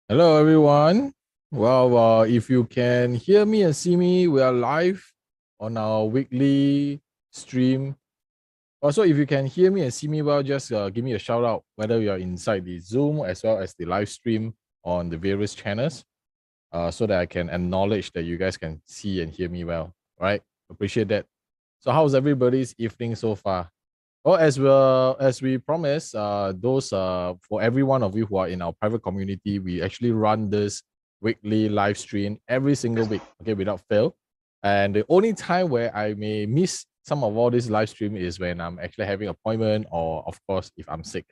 Hello, everyone. Well, if you can hear me and see me, we are live on our weekly stream. Also, if you can hear me and see me well, just give me a shout out, whether you are inside the Zoom as well as the live stream on the various channels, so that I can acknowledge that you guys can see and hear me well. All right, appreciate that. So, how's everybody's evening so far? Well as we promised, those for every one of you who are in our private community, we actually run this weekly live stream every single week, okay, without fail. And the only time where I may miss some of all this live stream is when I'm actually having appointment, or of course if I'm sick.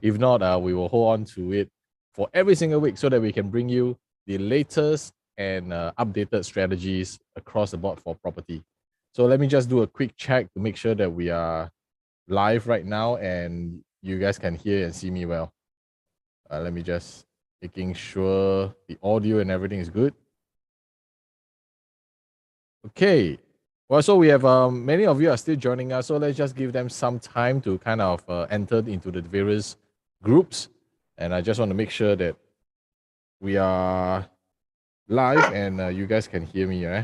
If not, we will hold on to it for every single week so that we can bring you the latest and updated strategies across the board for property. So let me just do a quick check to make sure that we are live right now and you guys can hear and see me well. Let me just making sure the audio and everything is good. Okay. Well, so we have many of you are still joining us, so let's just give them some time to kind of enter into the various groups. And I just want to make sure that we are live and you guys can hear me. Eh?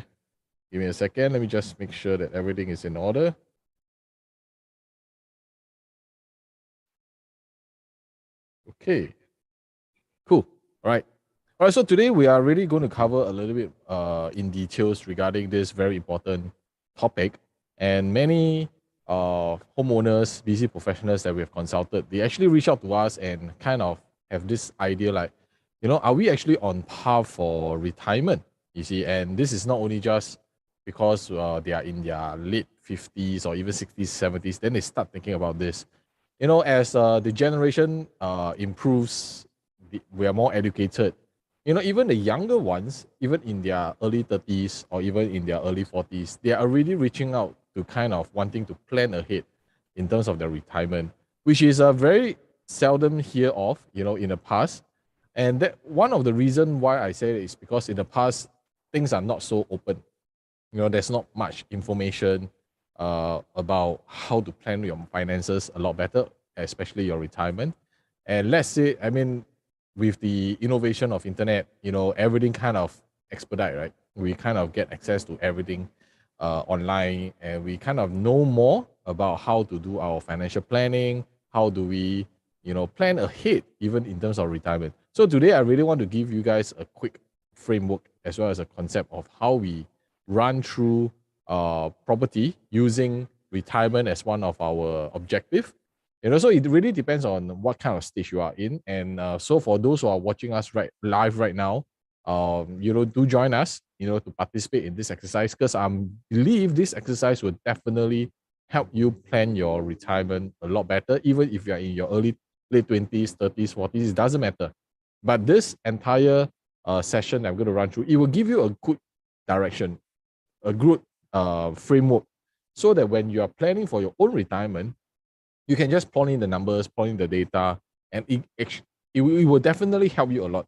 Give me a second. Let me just make sure that everything is in order. Okay. Cool. All right. All right. So today we are really going to cover a little bit in details regarding this very important topic. And many homeowners, busy professionals that we have consulted, they actually reach out to us and kind of have this idea like, are we actually on par for retirement? You see, and this is not only just because they are in their late 50s or even 60s, 70s, then they start thinking about this. As the generation improves, we are more educated. Even the younger ones, even in their early 30s or even in their early 40s, they are already reaching out to kind of wanting to plan ahead in terms of their retirement, which is a very seldom hear of, in the past. And that one of the reason why I say it is because in the past, things are not so open. There's not much information about how to plan your finances a lot better, especially your retirement. And let's say, I mean, with the innovation of internet, everything kind of expedite, right? We kind of get access to everything online, and we kind of know more about how to do our financial planning. How do we, plan ahead, even in terms of retirement? So today, I really want to give you guys a quick framework as well as a concept of how we run through property using retirement as one of our objective. So it really depends on what kind of stage you are in. And so for those who are watching us live right now, do join us, to participate in this exercise, because I believe this exercise will definitely help you plan your retirement a lot better, even if you are in your late 20s, 30s, 40s, it doesn't matter. But this entire session I'm going to run through, it will give you a good direction, a good framework, so that when you are planning for your own retirement, you can just plot in the numbers, plot in the data, and it will definitely help you a lot,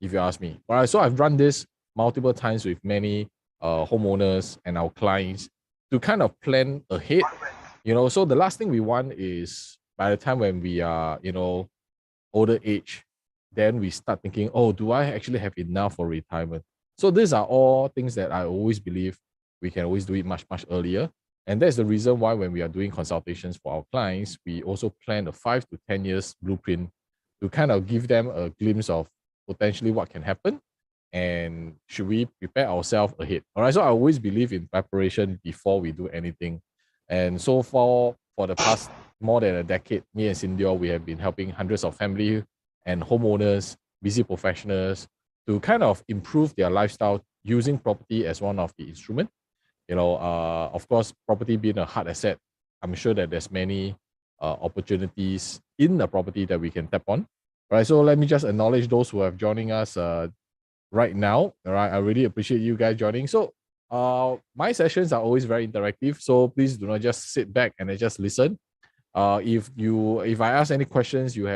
if you ask me. All right, so I've run this multiple times with many homeowners and our clients to kind of plan ahead. So the last thing we want is by the time when we are, older age, then we start thinking, oh, do I actually have enough for retirement? So these are all things that I always believe we can always do it much, much earlier. And that's the reason why when we are doing consultations for our clients, we also plan a 5 to 10 years blueprint to kind of give them a glimpse of potentially what can happen and should we prepare ourselves ahead. All right. So I always believe in preparation before we do anything. And so for the past more than a decade, me and Cindior, we have been helping hundreds of family and homeowners, busy professionals to kind of improve their lifestyle using property as one of the instruments. Of course, property being a hard asset, I'm sure that there's many opportunities in the property that we can tap on. All right, so let me just acknowledge those who have joining us right now. All right, I really appreciate you guys joining. So my sessions are always very interactive, so please do not just sit back and then just listen. If I ask any questions, you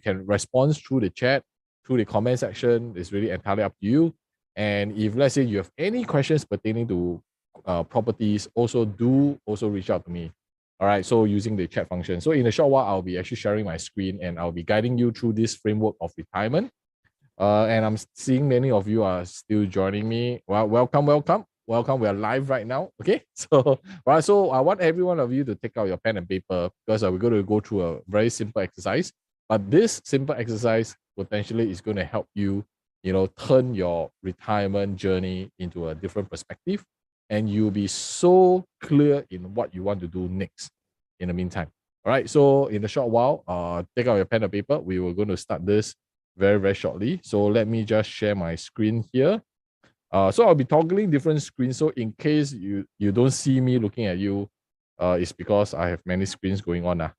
can respond through the chat, through the comment section. It's really entirely up to you. And if let's say you have any questions pertaining to properties, also reach out to me. All right, so using the chat function. So in a short while, I'll be actually sharing my screen and I'll be guiding you through this framework of retirement. And I'm seeing many of you are still joining me. Well, welcome. We are live right now. Okay. So, right. So I want every one of you to take out your pen and paper because we're going to go through a very simple exercise. But this simple exercise potentially is going to help you, turn your retirement journey into a different perspective. And you'll be so clear in what you want to do next in the meantime. All right. So in a short while, take out your pen and paper. We were going to start this very, very shortly. So let me just share my screen here. So I'll be toggling different screens. So in case you don't see me looking at you, it's because I have many screens going on.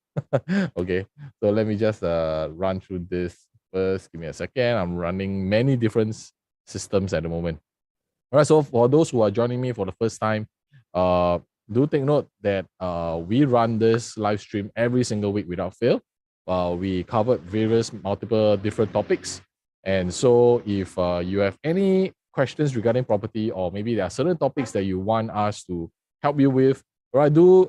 Okay, so let me just run through this first. Give me a second. I'm running many different systems at the moment. All right, so for those who are joining me for the first time, do take note that we run this live stream every single week without fail. We covered various multiple different topics. And so if you have any questions regarding property, or maybe there are certain topics that you want us to help you with, all right, do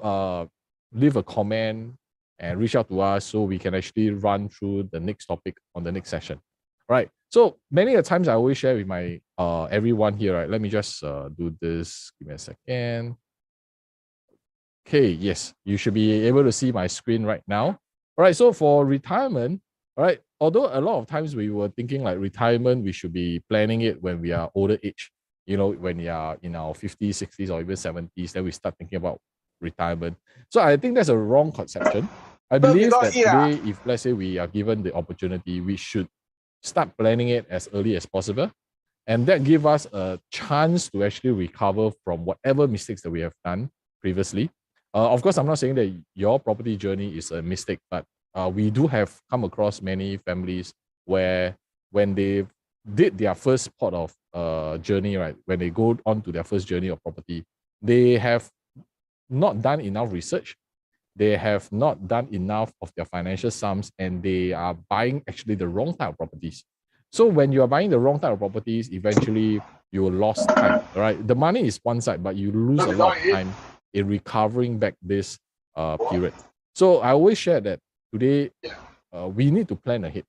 leave a comment and reach out to us so we can actually run through the next topic on the next session. Right. So many a times I always share with my everyone here, right? Let me just do this. Give me a second. Okay, yes, you should be able to see my screen right now. All right, so for retirement, all right, although a lot of times we were thinking like retirement, we should be planning it when we are older age, when we are in our 50s, 60s, or even 70s, then we start thinking about retirement. So I think that's a wrong conception. I believe that today, if let's say we are given the opportunity, we should start planning it as early as possible. And that give us a chance to actually recover from whatever mistakes that we have done previously. Of course, I'm not saying that your property journey is a mistake, but we do have come across many families where when they did their first part of journey, right, when they go on to their first journey of property, they have not done enough research. They have not done enough of their financial sums, and they are buying actually the wrong type of properties. So when you are buying the wrong type of properties, eventually you will lose time, right? The money is one side, but you lose a lot of time in recovering back this period. So I always share that today we need to plan ahead.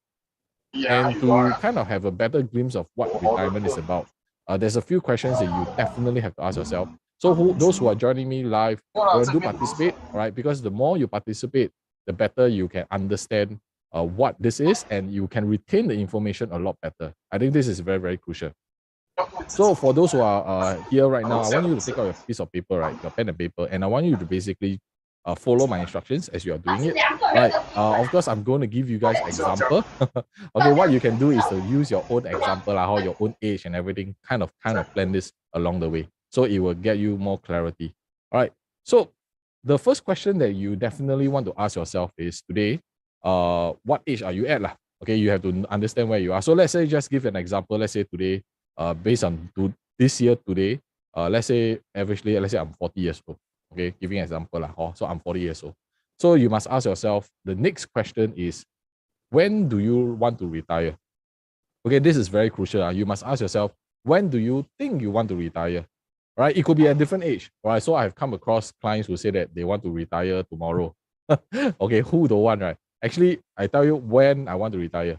And to kind of have a better glimpse of what retirement is about, there's a few questions that you definitely have to ask yourself. So those who are joining me live, do participate, all right? Because the more you participate, the better you can understand what this is, and you can retain the information a lot better. I think this is very, very crucial. So for those who are here right now, I want you to take out your piece of paper, right, your pen and paper, and I want you to basically follow my instructions as you are doing it. Right. Of course, I'm going to give you guys example. Okay, what you can do is to use your own example, how your own age and everything, kind of plan this along the way. So it will get you more clarity. All right. So the first question that you definitely want to ask yourself is today, what age are you at? Okay, you have to understand where you are. So let's say, just give an example. Let's say today, based on this year today, let's say averagely, let's say I'm 40 years old. Okay, giving an example. So I'm 40 years old. So you must ask yourself, the next question is, when do you want to retire? Okay, this is very crucial. You must ask yourself, when do you think you want to retire? Right? It could be at a different age. Right? So I've come across clients who say that they want to retire tomorrow. Okay, who don't want, right? Actually, I tell you when I want to retire.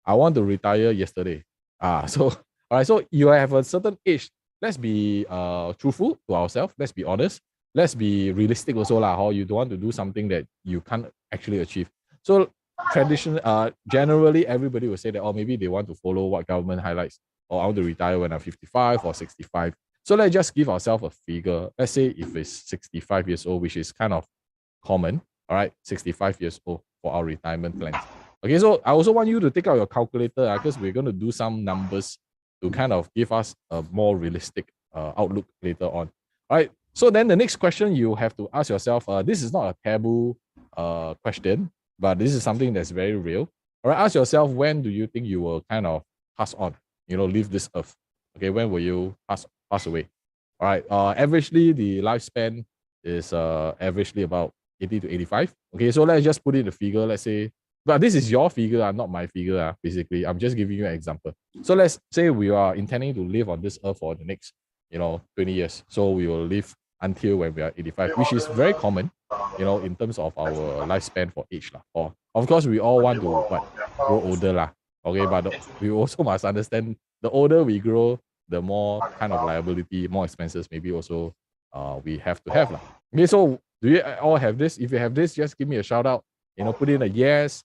I want to retire yesterday. So all right, so you have a certain age. Let's be truthful to ourselves. Let's be honest. Let's be realistic also how you don't want to do something that you can't actually achieve. So generally everybody will say that, oh, maybe they want to follow what government highlights, or I want to retire when I'm 55 or 65. So let's just give ourselves a figure. Let's say if it's 65 years old, which is kind of common, all right, 65 years old for our retirement plans. Okay, so I also want you to take out your calculator because we're going to do some numbers to kind of give us a more realistic outlook later on. All right, so then the next question you have to ask yourself, this is not a taboo question, but this is something that's very real. All right, ask yourself, when do you think you will kind of pass on, leave this earth? Okay, when will you pass away? All right, averagely the lifespan is averagely about 80 to 85. Okay, so let's just put in the figure. Let's say, but this is your figure, not my figure. Basically, I'm just giving you an example. So let's say we are intending to live on this earth for the next, 20 years. So we will live until when we are 85, which is very common, in terms of our lifespan for age. Or of course, we all want to grow older. Okay, but we also must understand the older we grow, the more kind of liability, more expenses maybe also we have to have lah. Okay, so do you all have this? If you have this, just give me a shout out. Put in a yes.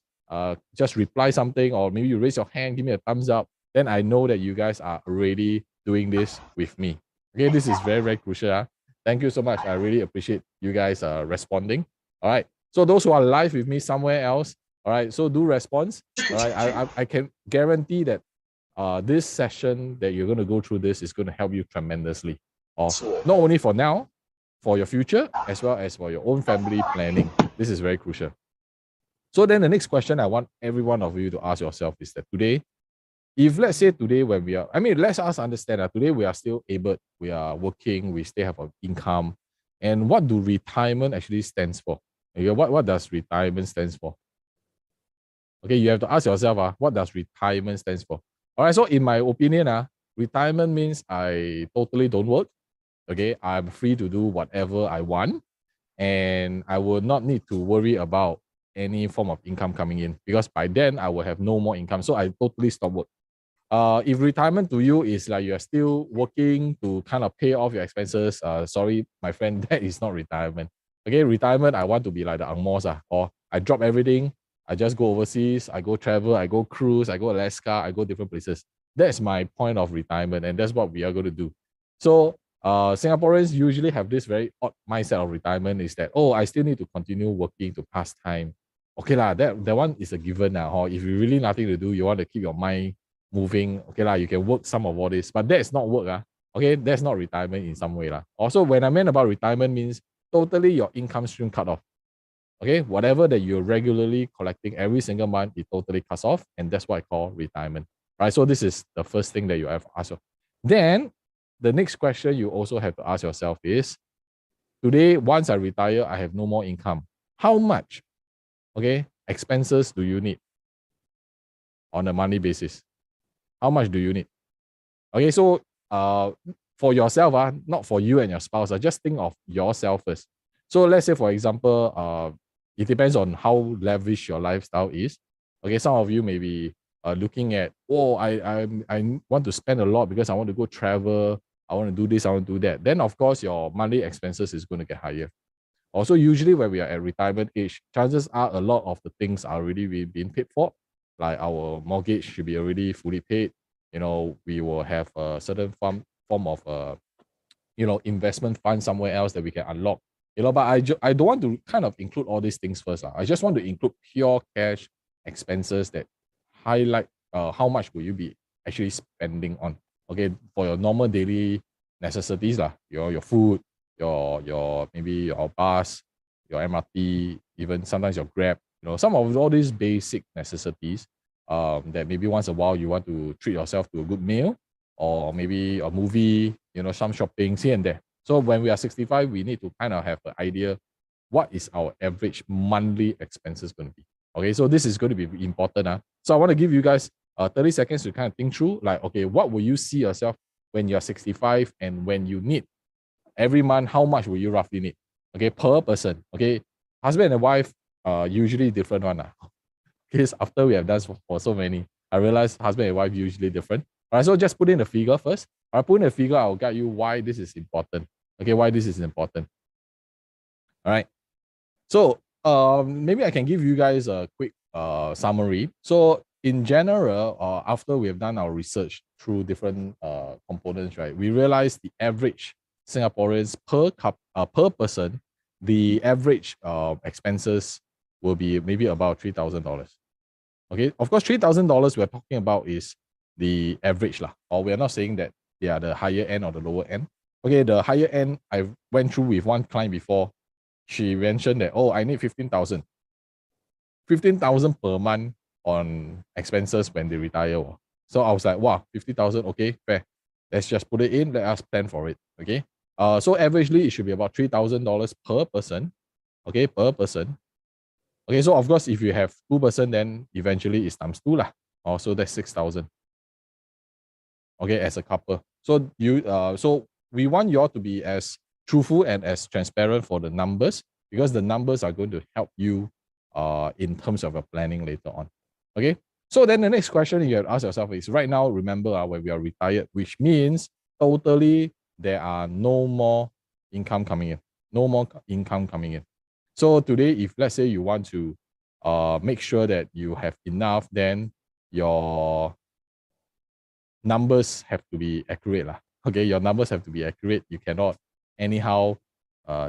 Just reply something, or maybe you raise your hand, give me a thumbs up. Then I know that you guys are already doing this with me. Okay, this is very, very crucial. Thank you so much. I really appreciate you guys responding. All right. So those who are live with me somewhere else, all right, so do response. All right, I can guarantee that this session that you're going to go through this is going to help you tremendously. Not only for now, for your future, as well as for your own family planning. This is very crucial. So then the next question I want every one of you to ask yourself is that today, if let's say today when we are, let's us understand that today we are still able, we are working, we still have an income. And what do retirement actually stands for? Okay, what does retirement stands for? Okay, you have to ask yourself, what does retirement stands for? All right, so in my opinion, retirement means I totally don't work. Okay, I'm free to do whatever I want, and I will not need to worry about any form of income coming in, because by then I will have no more income. So I totally stop work. If retirement to you is like you are still working to kind of pay off your expenses, sorry, my friend, that is not retirement. Okay, retirement, I want to be like the Angmos, or I drop everything, I just go overseas, I go travel, I go cruise, I go Alaska, I go different places. That's my point of retirement, and that's what we are going to do. So Singaporeans usually have this very odd mindset of retirement is that, oh, I still need to continue working to pass time. Okay lah, that one is a given now. If you really nothing to do, you want to keep your mind moving, okay lah, you can work some of all this, but that's not work. Okay, that's not retirement in some way. Also, when I meant about retirement means totally your income stream cut off. Okay, whatever that you're regularly collecting every single month, it totally cuts off, and that's what I call retirement. Right. So this is the first thing that you have to ask. Then the next question you also have to ask yourself is, today, once I retire, I have no more income. How much, okay, expenses do you need on a monthly basis? How much do you need? Okay, so for yourself, not for you and your spouse, just think of yourself first. So let's say, for example, it depends on how lavish your lifestyle is. Okay, some of you may be looking at, oh, I want to spend a lot because I want to go travel, I want to do this, I want to do that. Then, of course, your monthly expenses is going to get higher. Also, usually when we are at retirement age, chances are a lot of the things are already being paid for. Like our mortgage should be already fully paid. We will have a certain form of investment fund somewhere else that we can unlock. But I don't want to kind of include all these things first. I just want to include pure cash expenses that highlight how much will you be actually spending on. Okay, for your normal daily necessities, your food, your maybe your bus, your MRT, even sometimes your Grab. Some of all these basic necessities that maybe once a while you want to treat yourself to a good meal, or maybe a movie, some shopping here and there. So when we are 65, we need to kind of have an idea what is our average monthly expenses going to be. Okay, so this is going to be important. So I want to give you guys 30 seconds to kind of think through, like, okay, what will you see yourself when you're 65, and when you need every month, how much will you roughly need? Okay, per person. Okay, husband and wife usually different one. Because after we have done for so many, I realize husband and wife usually different. All right, so just put in the figure first. I'll put in the figure, I'll guide you why this is important. Okay, why this is important. All right. So maybe I can give you guys a quick summary. So in general, after we have done our research through different components, right, we realize the average Singaporeans per person, the average expenses will be maybe about $3,000. Okay, of course, $3,000 we're talking about is the average lah, or we're not saying that they are the higher end or the lower end. Okay, the higher end, I went through with one client before. She mentioned that, oh, I need 15,000. 15,000 per month on expenses when they retire. So I was like, wow, 50,000, okay, fair. Let's just put it in, let us plan for it. Okay. So averagely it should be about $3,000 per person. Okay, per person. Okay, so of course, if you have 2%, then eventually it's times 2 lah. So that's 6,000. Okay, as a couple. So so we want you all to be as truthful and as transparent for the numbers, because the numbers are going to help you in terms of your planning later on. Okay, So then the next question you have to ask yourself is, right now, remember when we are retired, which means totally there are no more income coming in. No more income coming in. So today, if let's say you want to make sure that you have enough, then your numbers have to be accurate. Okay, your numbers have to be accurate. You cannot anyhow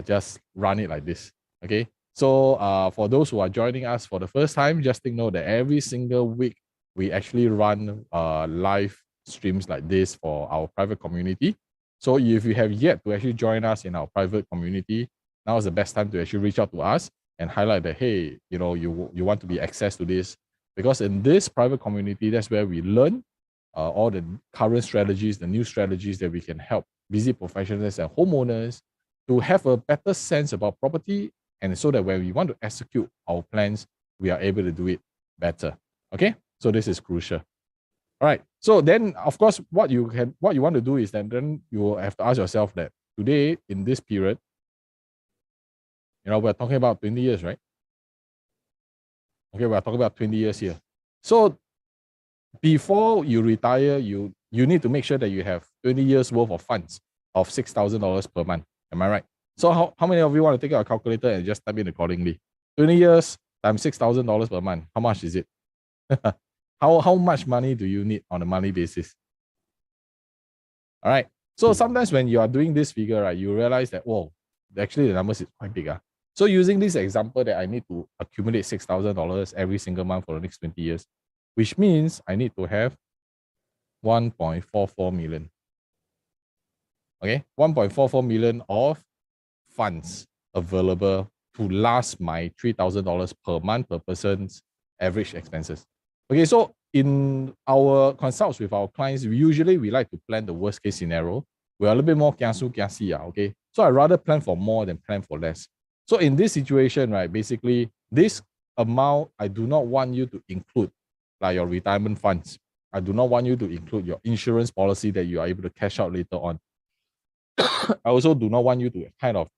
just run it like this. Okay, so for those who are joining us for the first time, just take note that every single week we actually run live streams like this for our private community. So if you have yet to actually join us in our private community, now is the best time to actually reach out to us and highlight that, hey, you know, you want to be access to this, because in this private community, that's where we learn all the current strategies, the new strategies that we can help busy professionals and homeowners to have a better sense about property, and so that when we want to execute our plans, we are able to do it better. Okay, so this is crucial. All right. So then, of course, what you want to do is that then you will have to ask yourself that today in this period, you know, we're talking about 20 years, right? Okay, we're talking about 20 years here. So before you retire, you need to make sure that you have 20 years worth of funds of $6,000 per month. Am I right? So how many of you want to take out a calculator and just type in accordingly? 20 years times $6,000 per month. How much is it? How much money do you need on a monthly basis? All right. So sometimes when you are doing this figure, right, you realize that, whoa, actually the numbers is quite big. So using this example that I need to accumulate $6,000 every single month for the next 20 years, which means I need to have 1.44 million. Okay, 1.44 million of funds available to last my $3,000 per month per person's average expenses. Okay, so in our consults with our clients, we like to plan the worst case scenario. We're a little bit more kiasu kiasi, okay? So I rather plan for more than plan for less. So in this situation, right, basically this amount, I do not want you to include like your retirement funds. I do not want you to include your insurance policy that you are able to cash out later on. I also do not want you to kind of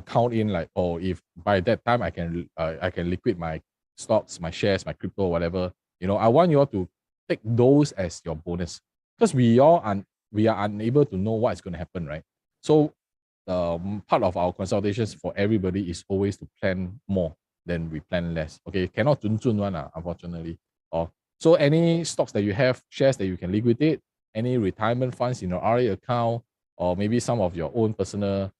count in like, oh, if by that time I can liquid my stocks, my shares, my crypto, whatever. I want you all to take those as your bonus, because we are unable to know what is going to happen, right? So part of our consultations for everybody is always to plan more than we plan less. Okay, cannot zun one, unfortunately. So any stocks that you have, shares that you can liquidate, any retirement funds in your RA account, or maybe some of your own personal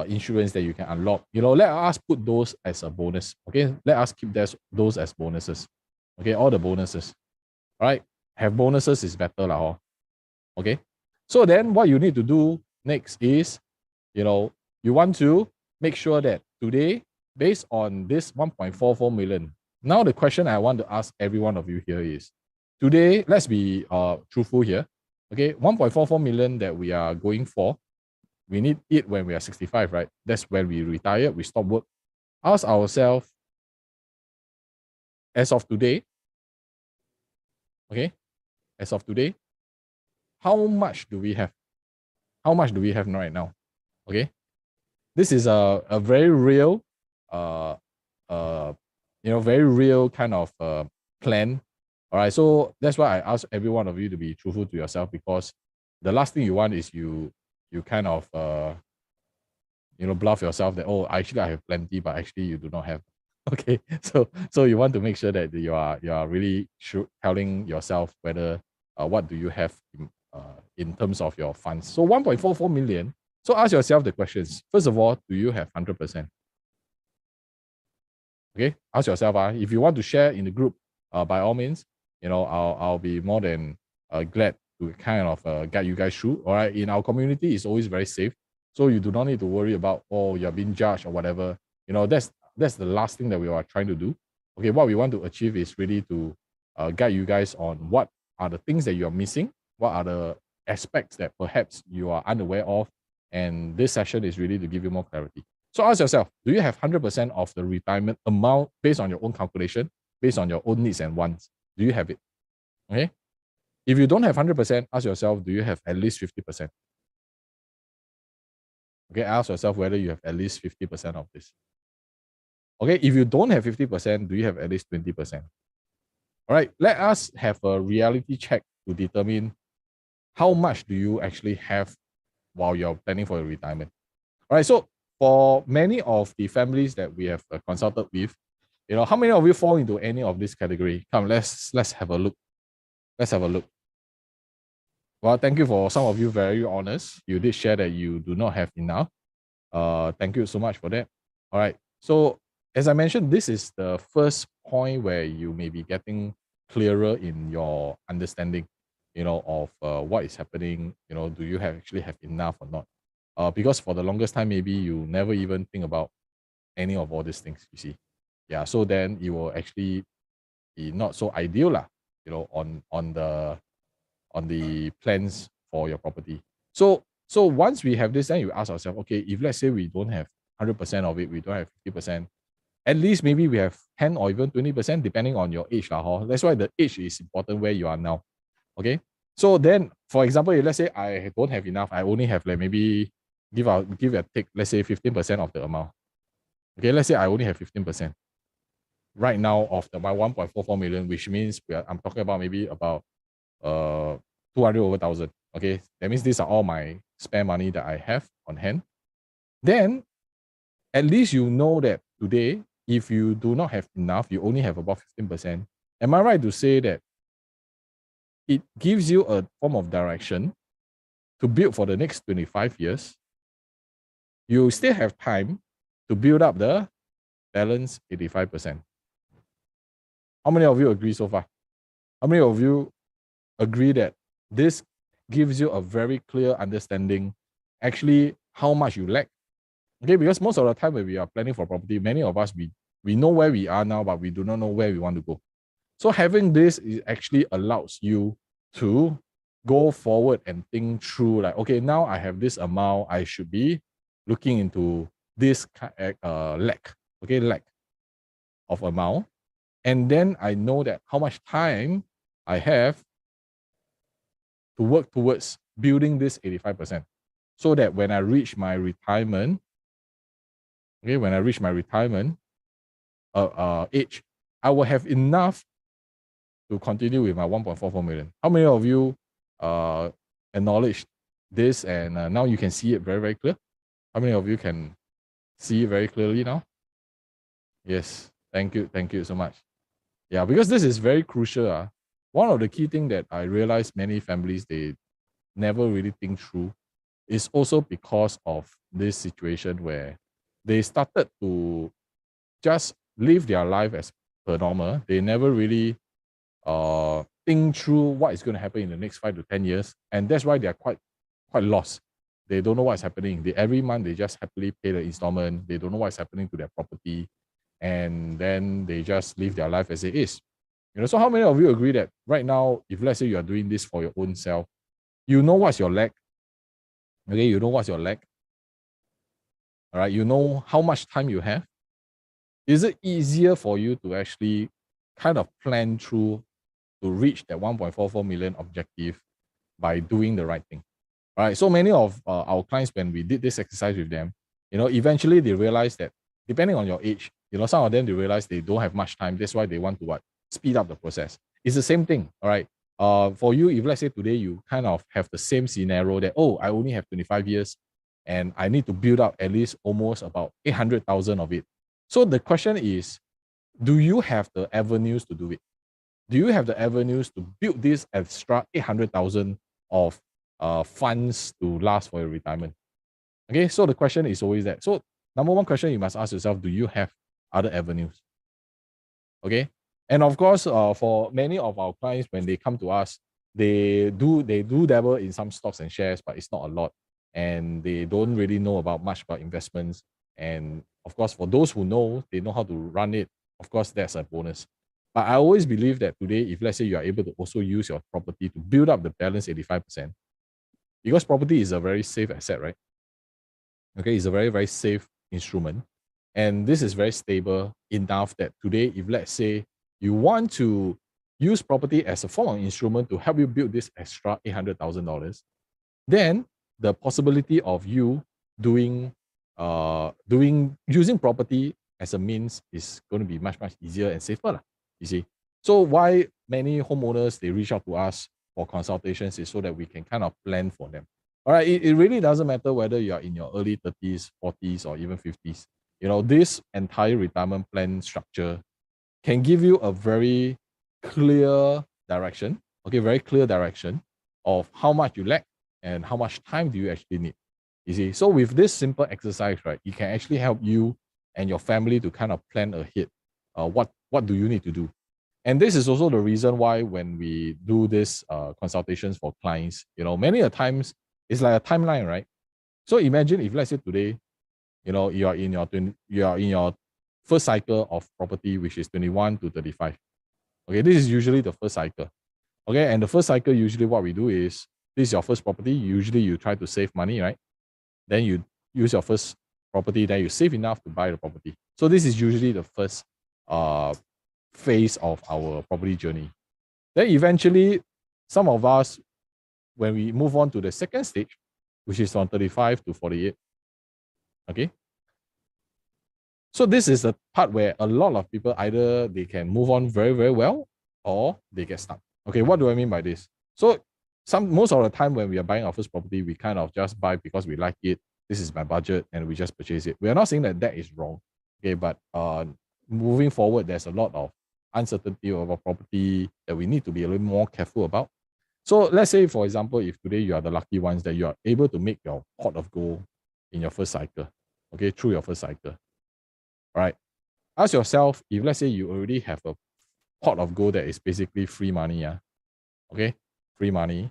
insurance that you can unlock, let us put those as a bonus. Okay, let us keep those as bonuses. Okay, all the bonuses. All right, have bonuses is better lah. Okay, so then what you need to do next is, you want to make sure that today, based on this 1.44 million, now the question I want to ask every one of you here is, today, let's be truthful here. Okay, 1.44 million that we are going for, we need it when we are 65, right? That's when we retire, we stop work. Ask ourselves, as of today, okay, as of today, how much do we have? How much do we have right now? Okay, this is a very real, very real kind of plan. All right, so that's why I ask every one of you to be truthful to yourself, because the last thing you want is you kind of bluff yourself that, oh, actually I have plenty, but actually you do not have. Okay, so you want to make sure that you are really telling yourself whether what do you have in terms of your funds. So 1.44 million. So ask yourself the questions. First of all, do you have 100%? Okay, ask yourself. If you want to share in the group, by all means, I'll be more than glad to kind of guide you guys through. All right, in our community, it's always very safe, so you do not need to worry about, oh, you're being judged or whatever. That's the last thing that we are trying to do. Okay, what we want to achieve is really to guide you guys on what are the things that you are missing, what are the aspects that perhaps you are unaware of, and this session is really to give you more clarity. So ask yourself, do you have 100% of the retirement amount based on your own calculation, based on your own needs and wants? Do you have it? Okay. If you don't have 100%, ask yourself, do you have at least 50%? Okay, ask yourself whether you have at least 50% of this. Okay, if you don't have 50%, do you have at least 20%? All right, let us have a reality check to determine how much do you actually have while you're planning for your retirement. All right, so for many of the families that we have consulted with, how many of you fall into any of this category? Come, let's have a look. Let's have a look. Well, thank you for some of you very honest. You did share that you do not have enough. Thank you so much for that. All right. So as I mentioned, this is the first point where you may be getting clearer in your understanding, of what is happening. Do you actually have enough or not? Because for the longest time, maybe you never even think about any of all these things. You see, yeah. So then you will actually be not so ideal lah. On the plans for your property. So once we have this, then you ask ourselves, okay, if let's say we don't have 100% of it, we don't have 50%, at least maybe we have 10 or even 20%, depending on your age. That's why the age is important where you are now. Okay. So then, for example, if let's say I don't have enough, I only have like maybe give a take, let's say 15% of the amount. Okay, let's say I only have 15% right now of my 1.44 million, which means I'm talking about maybe about 200 over thousand. Okay, that means these are all my spare money that I have on hand. Then at least you know that today, if you do not have enough, you only have about 15%. Am I right to say that it gives you a form of direction to build for the next 25 years? You still have time to build up the balance 85%. How many of you agree so far? How many of you agree that this gives you a very clear understanding actually how much you lack? Okay, because most of the time when we are planning for property, many of us, we know where we are now, but we do not know where we want to go. So having this actually allows you to go forward and think through like, okay, now I have this amount, I should be looking into this lack of amount. And then I know that how much time I have to work towards building this 85%, so that when I reach my retirement, age, I will have enough to continue with my 1.44 million. How many of you acknowledge this and now you can see it very, very clear? How many of you can see it very clearly now? Yes, thank you so much. Yeah, because this is very crucial. One of the key things that I realize many families, they never really think through is also because of this situation where they started to just live their life as per normal. They never really think through what is going to happen in the next 5 to 10 years. And that's why they're quite lost. They don't know what's happening. Every month they just happily pay the installment. They don't know what's happening to their property. And then they just live their life as it is. So how many of you agree that right now, if let's say you are doing this for your own self, you know what's your lack? Okay, you know what's your lack? All right, you know how much time you have. Is it easier for you to actually kind of plan through to reach that 1.44 million objective by doing the right thing? All right, so many of our clients, when we did this exercise with them, eventually they realize that depending on your age, some of them, they realize they don't have much time. That's why they want to speed up the process. It's the same thing, all right? For you, if let's say today you kind of have the same scenario that, oh, I only have 25 years and I need to build up at least almost about 800,000 of it. So the question is, do you have the avenues to do it? Do you have the avenues to build this extra 800,000 of funds to last for your retirement? Okay, so the question is always that. So number one question you must ask yourself, do you have other avenues? Okay, and of course, for many of our clients, when they come to us, they do dabble in some stocks and shares, but it's not a lot, and they don't really know about much about investments. And of course, for those who know, they know how to run it. Of course, that's a bonus. But I always believe that today, if let's say you are able to also use your property to build up the balance 85%, because property is a very safe asset, right? Okay, it's a very, very safe instrument. And this is very stable enough that today, if let's say you want to use property as a form of instrument to help you build this extra $800,000, then the possibility of you using property as a means is going to be much, much easier and safer, you see. So why many homeowners, they reach out to us for consultations is so that we can kind of plan for them. All right, it really doesn't matter whether you are in your early 30s, 40s, or even 50s. This entire retirement plan structure can give you a very clear direction, okay, very clear direction of how much you lack and how much time do you actually need. You see, so with this simple exercise, right, it can actually help you and your family to kind of plan ahead. What do you need to do? And this is also the reason why when we do this consultations for clients, many a times it's like a timeline, right? So imagine if let's say today, you are in your first cycle of property, which is 21 to 35. Okay, this is usually the first cycle. Okay, and the first cycle, usually what we do is, this is your first property. Usually you try to save money, right? Then you use your first property, then you save enough to buy the property. So this is usually the first phase of our property journey. Then eventually, some of us, when we move on to the second stage, which is from 35 to 48, okay? So this is the part where a lot of people, either they can move on very, very well, or they get stuck. Okay, what do I mean by this? So most of the time when we are buying our first property, we kind of just buy because we like it. This is my budget, and we just purchase it. We are not saying that that is wrong. Okay, but moving forward, there's a lot of uncertainty of a property that we need to be a little more careful about. So let's say, for example, if today you are the lucky ones that you are able to make your pot of gold in your first cycle, okay, through your first cycle. All right. Ask yourself, if let's say you already have a pot of gold that is basically free money, okay, free money,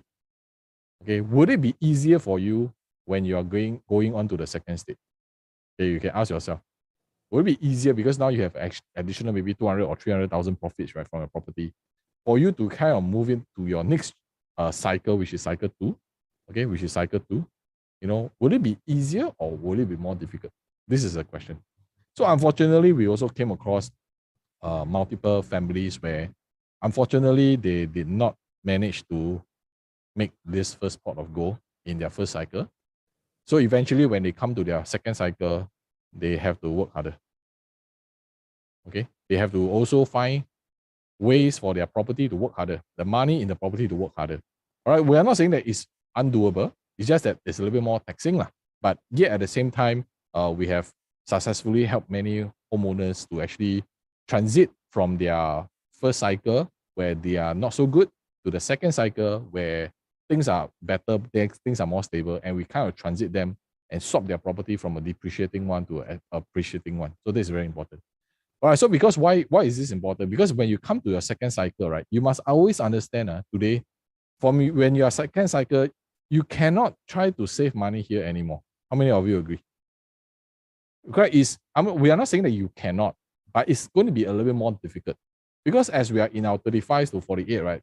okay, would it be easier for you when you are going on to the second stage? Okay, you can ask yourself, would it be easier because now you have additional maybe 200 or 300,000 profits, right, from your property, for you to kind of move into your next cycle, which is cycle 2, okay, which is cycle 2, would it be easier or would it be more difficult? This is a question. So unfortunately, we also came across multiple families where, unfortunately, they did not manage to make this first pot of gold in their first cycle. So eventually, when they come to their second cycle, they have to work harder. Okay, they have to also find ways for their property to work harder, the money in the property to work harder. All right, we are not saying that it's undoable. It's just that it's a little bit more taxing, lah. But yet at the same time, we have successfully helped many homeowners to actually transit from their first cycle where they are not so good to the second cycle where things are better, things are more stable, and we kind of transit them and swap their property from a depreciating one to an appreciating one. So this is very important. All right, so because why is this important? Because when you come to your second cycle, right, you must always understand today, for me, when you are second cycle, you cannot try to save money here anymore. How many of you agree? Correct. We are not saying that you cannot, but it's going to be a little bit more difficult. Because as we are in our 35 to 48, right,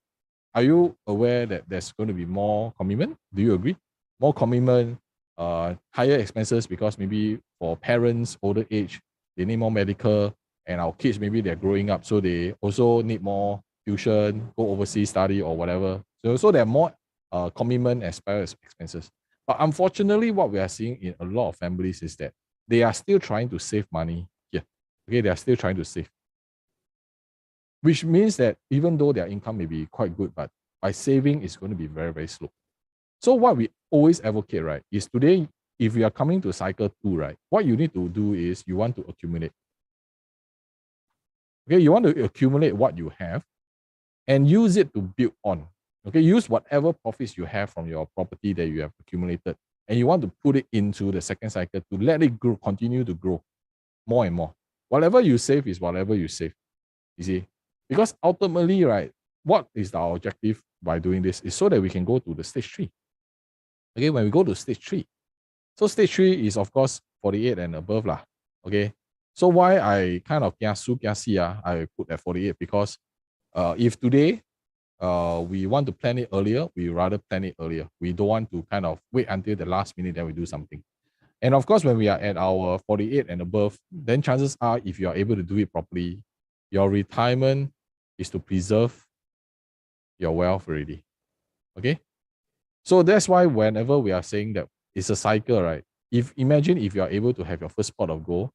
are you aware that there's going to be more commitment? Do you agree? More commitment, higher expenses, because maybe for parents, older age, they need more medical, and our kids, maybe they're growing up, so they also need more tuition, go overseas study or whatever. So there are more commitment as well as expenses. But unfortunately, what we are seeing in a lot of families is that they are still trying to save money here. Okay, they are still trying to save. Which means that even though their income may be quite good, but by saving, it's going to be very, very slow. So what we always advocate, right, is today, if you are coming to cycle 2, right, what you need to do is you want to accumulate. Okay, you want to accumulate what you have and use it to build on. Okay, use whatever profits you have from your property that you have accumulated, and you want to put it into the second cycle to let it grow, continue to grow more and more. Whatever you save is whatever you save, you see. Because ultimately, right, what is our objective by doing this is so that we can go to the stage 3. Okay, when we go to stage 3. So stage 3 is, of course, 48 and above lah. Okay, so why I kind of I put at 48, because if today we want to plan it earlier, we rather plan it earlier. We don't want to kind of wait until the last minute, then we do something. And of course, when we are at our 48 and above, then chances are, if you are able to do it properly, your retirement is to preserve your wealth already. Okay? So that's why whenever we are saying that it's a cycle, right? Imagine if you are able to have your first pot of gold,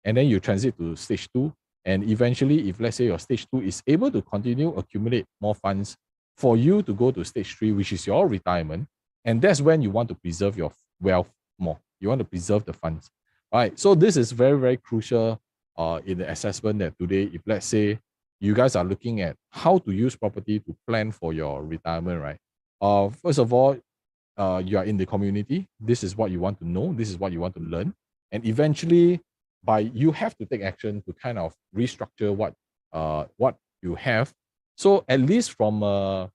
and then you transit to stage 2, And eventually, if let's say your stage 2 is able to continue accumulate more funds for you to go to stage 3, which is your retirement, and that's when you want to preserve your wealth more. You want to preserve the funds. All right. So this is very, very crucial in the assessment that today, if let's say you guys are looking at how to use property to plan for your retirement, right? First of all, you are in the community. This is what you want to know. This is what you want to learn. And eventually, you have to take action to kind of restructure what you have. So at least from a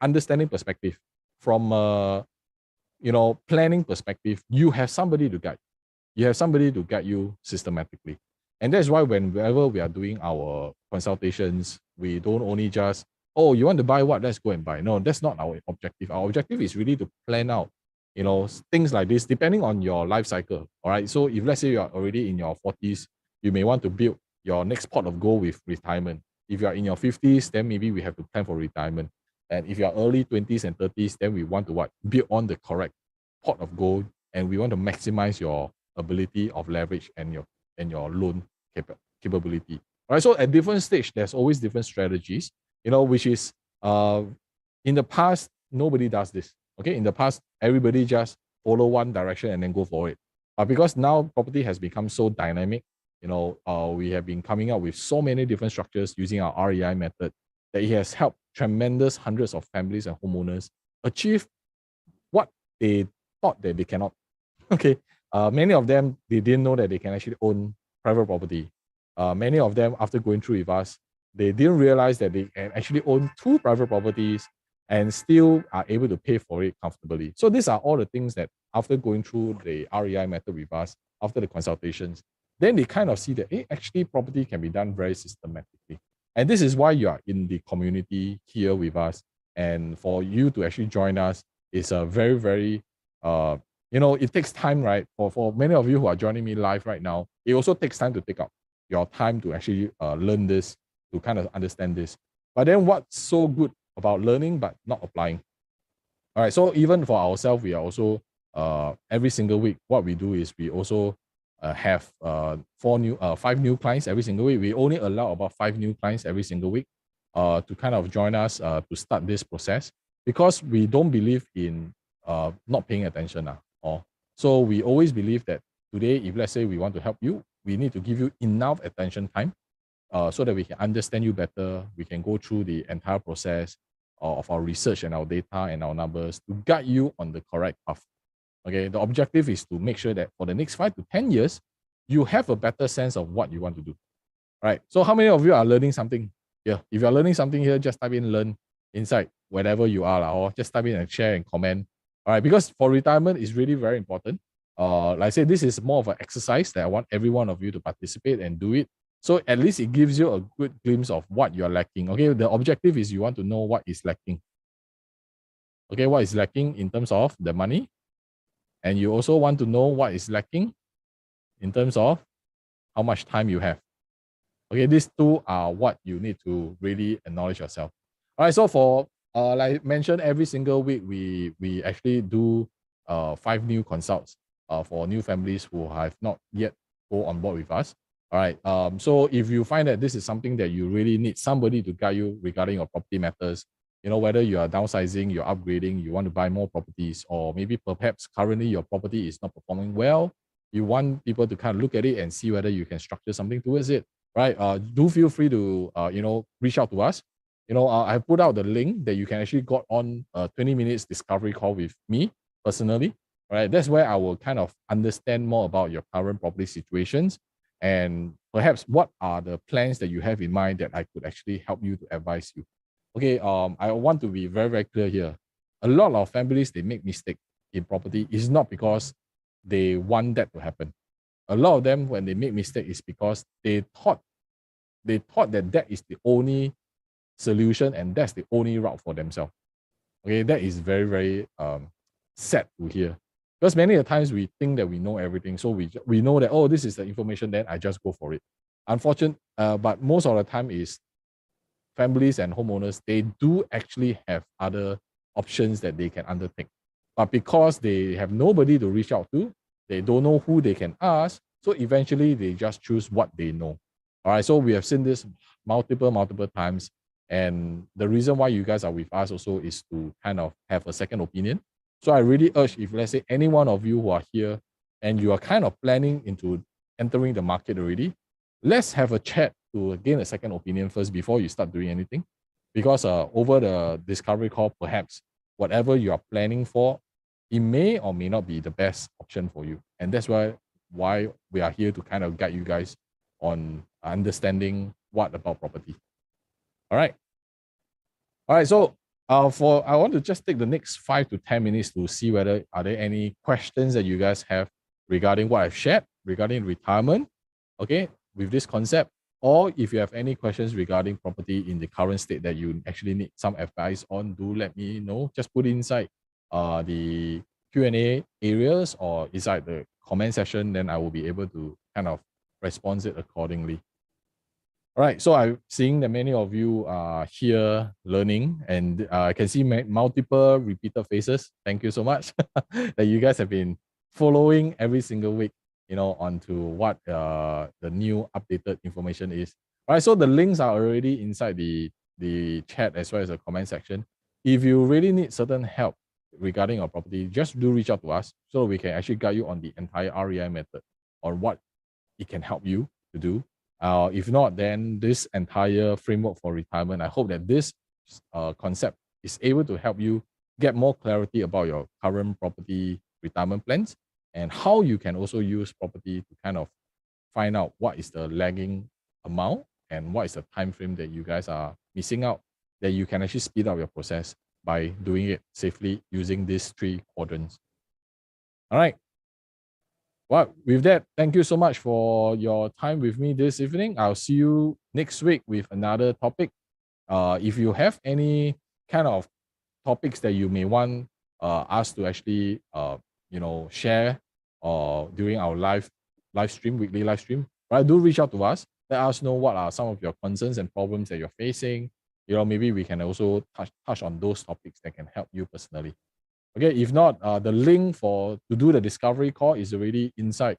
understanding perspective, from a planning perspective, you have somebody to guide. You have somebody to guide you systematically. And that's why whenever we are doing our consultations, we don't only just, oh, you want to buy what? Let's go and buy. No, that's not our objective. Our objective is really to plan out, things like this, depending on your life cycle. All right. So if let's say you are already in your 40s, you may want to build your next pot of gold with retirement. If you are in your 50s, then maybe we have to plan for retirement. And if you are early 20s and 30s, then we want to what? Build on the correct pot of gold, and we want to maximize your ability of leverage and your loan capability. All right. So at different stage, there's always different strategies, which is in the past, nobody does this. Okay. In the past, everybody just follow one direction and then go for it. But because now property has become so dynamic, we have been coming up with so many different structures using our REI method that it has helped tremendous hundreds of families and homeowners achieve what they thought that they cannot. Okay. Many of them, they didn't know that they can actually own private property. Many of them, after going through with us, they didn't realize that they can actually own 2 private properties and still are able to pay for it comfortably. So these are all the things that after going through the REI method with us, after the consultations, then they kind of see that actually property can be done very systematically. And this is why you are in the community here with us. And for you to actually join us is a very, very, it takes time, right? For many of you who are joining me live right now, it also takes time to take up your time to actually learn this, to kind of understand this. But then what's so good about learning but not applying? All right, so even for ourselves, we are also, every single week, what we do is we also have 5 new clients every single week. We only allow about 5 new clients every single week to kind of join us to start this process, because we don't believe in not paying attention. So we always believe that today, if let's say we want to help you, we need to give you enough attention time so that we can understand you better. We can go through the entire process of our research and our data and our numbers to guide you on the correct path. Okay, the objective is to make sure that for the next 5 to 10 years, you have a better sense of what you want to do. All right, so how many of you are learning something here? If you're learning something here, just type in learn inside wherever you are, or just type in and share and comment. All right, because for retirement, it's really very important. Like I said, this is more of an exercise that I want every one of you to participate and do it. So at least it gives you a good glimpse of what you're lacking. Okay, the objective is you want to know what is lacking. Okay, what is lacking in terms of the money. And you also want to know what is lacking in terms of how much time you have. Okay, these 2 are what you need to really acknowledge yourself. All right, so for like I mentioned, every single week we actually do 5 new consults for new families who have not yet go on board with us. All right. So if you find that this is something that you really need somebody to guide you regarding your property matters, whether you are downsizing, you're upgrading, you want to buy more properties, or maybe perhaps currently your property is not performing well, you want people to kind of look at it and see whether you can structure something towards it, right? Do feel free to, reach out to us. I put out the link that you can actually got on a 20 minutes discovery call with me personally, right? That's where I will kind of understand more about your current property situations and perhaps what are the plans that you have in mind that I could actually help you to advise you. Okay, I want to be very, very clear here. A lot of families, they make mistake in property is not because they want that to happen. A lot of them, when they make mistake, is because they thought that is the only solution and that's the only route for themselves. Okay, that is very, very sad to hear. Because many of the times we think that we know everything. So we know that, oh, this is the information, then I just go for it. Unfortunate, but most of the time is families and homeowners, they do actually have other options that they can undertake. But because they have nobody to reach out to, they don't know who they can ask. So eventually they just choose what they know. All right, so we have seen this multiple times. And the reason why you guys are with us also is to kind of have a second opinion. So I really urge, if let's say any one of you who are here and you are kind of planning into entering the market already, let's have a chat to gain a second opinion first before you start doing anything. Because over the discovery call, perhaps whatever you are planning for, it may or may not be the best option for you. And that's why we are here to kind of guide you guys on understanding what about property. All right. All right. So I want to just take the next 5 to 10 minutes to see whether are there any questions that you guys have regarding what I've shared regarding retirement, okay, with this concept, or if you have any questions regarding property in the current state that you actually need some advice on, do let me know. Just put it inside the Q&A areas or inside the comment section, then I will be able to kind of respond it accordingly. All right, so I'm seeing that many of you are here learning, and I can see multiple repeated faces. Thank you so much that you guys have been following every single week, onto what the new updated information is. All right, so the links are already inside the chat as well as the comment section. If you really need certain help regarding your property, just do reach out to us so we can actually guide you on the entire REI method on what it can help you to do. If not, then this entire framework for retirement, I hope that this concept is able to help you get more clarity about your current property retirement plans and how you can also use property to kind of find out what is the lagging amount and what is the time frame that you guys are missing out, that you can actually speed up your process by doing it safely using these 3 quadrants. All right. Well, with that, thank you so much for your time with me this evening. I'll see you next week with another topic. If you have any kind of topics that you may want us to actually share during our weekly live stream, right? Do reach out to us. Let us know what are some of your concerns and problems that you're facing. Maybe we can also touch on those topics that can help you personally. Okay, if not, the link to do the discovery call is already inside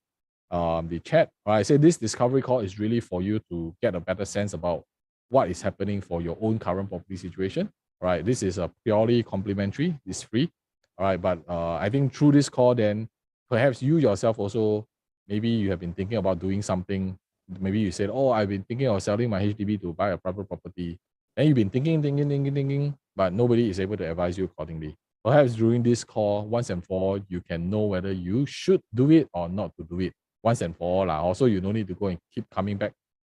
the chat. I say this discovery call is really for you to get a better sense about what is happening for your own current property situation. All right, this is a purely complimentary, it's free. All right, but I think through this call, then perhaps you yourself also, maybe you have been thinking about doing something. Maybe you said, oh, I've been thinking of selling my HDB to buy a private property. And you've been thinking, but nobody is able to advise you accordingly. Perhaps during this call, once and for all, you can know whether you should do it or not to do it once and for all. Also, you don't need to go and keep coming back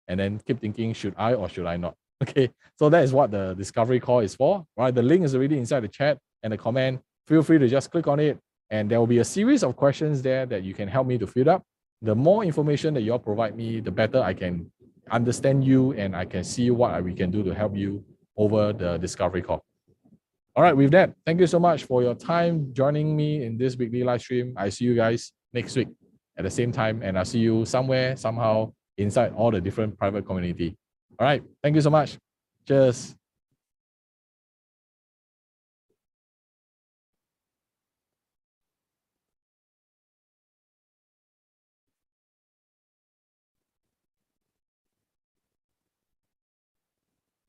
and then keep thinking, should I or should I not? Okay, so that is what the discovery call is for. Right, the link is already inside the chat and the comment. Feel free to just click on it, and there will be a series of questions there that you can help me to fill up. The more information that you all provide me, the better I can understand you and I can see what we can do to help you over the discovery call. All right, with that, thank you so much for your time joining me in this weekly live stream. I see you guys next week at the same time, and I'll see you somewhere, somehow, inside all the different private community. All right, thank you so much. Cheers.